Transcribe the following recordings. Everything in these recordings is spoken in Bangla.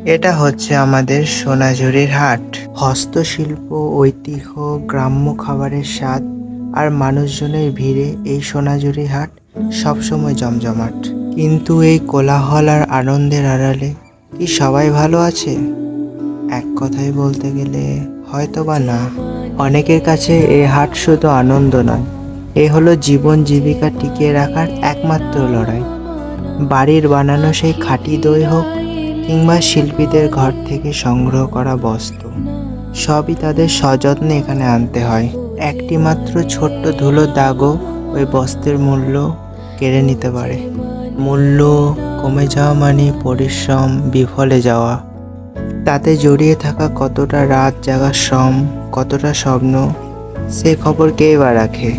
এটা হচ্ছে আমাদের সোনাঝুরির হাট। হস্তশিল্প, ঐতিহ্য, গ্রাম্য খাবারের স্বাদ আর মানুষজনের ভিড়ে এই সোনাঝুরি হাট সবসময় জমজমাট। কিন্তু এই কোলাহল আর আনন্দের আড়ালে কি সবাই ভালো আছে? এক কথায় বলতে গেলে হয়তো বা না। অনেকের কাছে এই হাট শুধু আনন্দ নয়, এ হলো জীবন জীবিকা টিকিয়ে রাখার একমাত্র লড়াই। বাড়ির বানানো সেই খাঁটি দই হোক কিংবা শিল্পীদের ঘর থেকে সংগ্রহ করা বস্তু, সবই তাদের সযত্নে এখানে আনতে হয়। একটি মাত্র ছোট্ট ধুলোর দাগও ওই বস্ত্রের মূল্য কেড়ে নিতে পারে। মূল্য কমে যাওয়া মানে পরিশ্রম বিফলে যাওয়া। তাতে জড়িয়ে থাকা কতটা রাত জাগার শ্রম, কতটা স্বপ্ন, সে খবর কেই বা রাখে।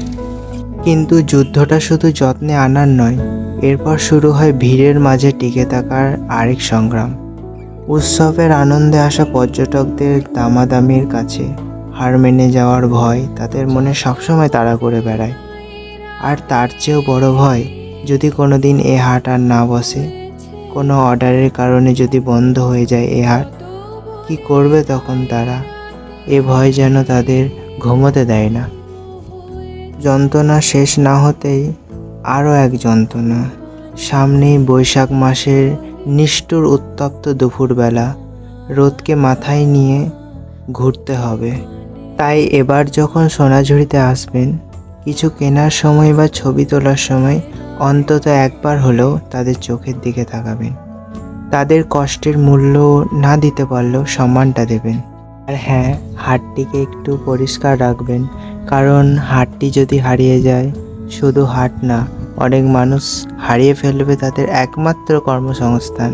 কিন্তু যুদ্ধটা শুধু যত্নে আনার নয়, এরপর শুরু হয় ভিড়ের মাঝে টিকে থাকার আরেক সংগ্রাম। উৎসবের আনন্দে আসা পর্যটকদের দামাদামির কাছে হার মেনে যাওয়ার ভয় তাদের মনে সবসময় তাড়া করে বেড়ায়। আর তার চেয়েও বড় ভয়, যদি কোনোদিন এ হাট আর না বসে, কোনো অর্ডারের কারণে যদি বন্ধ হয়ে যায় এ হাট, কি করবে তখন তারা? এ ভয় যেন তাদের ঘুমোতে দেয় না। যন্ত্রণা শেষ না হতেই আরও এক যন্ত্রণা। সামনেই বৈশাখ মাসের নিষ্ঠুর উত্তপ্ত দুপুরবেলা, রোদকে মাথায় নিয়ে ঘুরতে হবে। তাই এবার যখন সোনাঝুরিতে আসবেন, কিছু কেনার সময় বা ছবি তোলার সময় অন্তত একবার হলেও তাদের চোখের দিকে তাকাবেন। তাদের কষ্টের মূল্য না দিতে পারলেও সম্মানটা দেবেন। আর হ্যাঁ, হাটটিকে একটু পরিষ্কার রাখবেন, কারণ হাটটি যদি হারিয়ে যায়, শুধু হাট না, অনেক মানুষ হারিয়ে ফেলবে তাদের একমাত্র কর্মসংস্থান,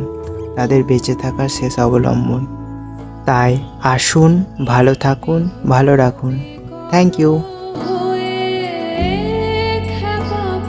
তাদের বেঁচে থাকার শেষ অবলম্বন। তাই আসুন, ভালো থাকুন, ভালো রাখুন। Thank you.